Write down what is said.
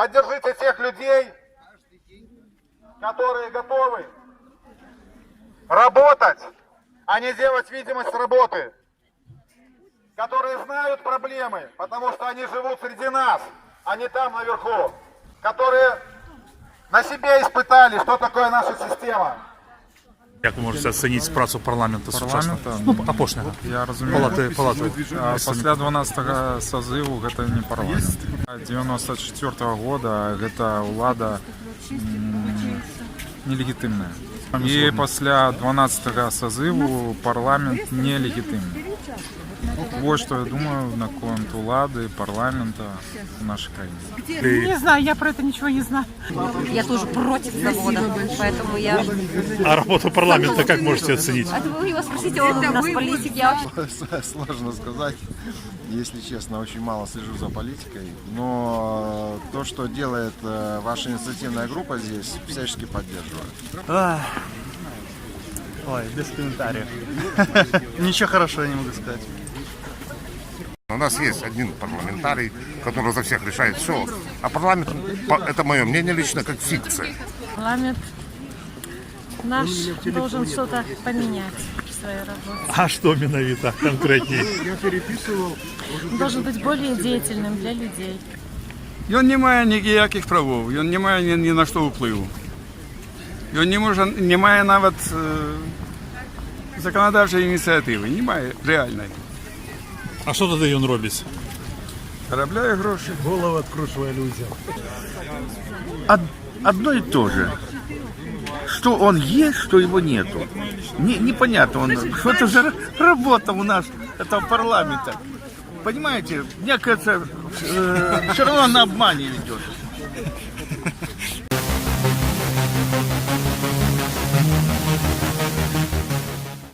Поддержите тех людей, которые готовы работать, а не делать видимость работы. Которые знают проблемы, потому что они живут среди нас, а не там наверху. Которые на себе испытали, что такое наша система. Як ви можете оцінити працю парламенту сучасного? Ну, опошнього. Я розумію, Палати. після 12-го созыву гэта не парламент. 94-го года гэта ўлада нелегітимная. І після 12-го созыву парламент нелегітимний. Вот что я думаю наконт улады, парламента в нашей стране. Не знаю, я про это ничего не знаю. Я тоже против завода, поэтому я... А работу парламента как можете оценить? А вы его спросите, он у нас политик, я вообще... Сложно сказать, если честно, очень мало слежу за политикой, но то, что делает ваша инициативная группа здесь, всячески поддерживаю. Ой, без комментариев. Ничего хорошего я не могу сказать. У нас есть один парламентарий, который за всех решает все, а парламент, это мое мнение лично, как фикция. Парламент наш должен что-то поменять в своей работе. А что менавіта конкретнее? Должен быть более деятельным для людей. Він не має ніяких правов, він не має ні на що впливу. Він не має навіть законодавчої ініціативи, немає реальної. А що тоді він робить? Заробляє гроші. Голову откручивая людям. Одно и то же. Что он есть, что его нету. Непонятно, что это за работа у нас, этого парламента. Понимаете, мне кажется, все равно на обмане ведет.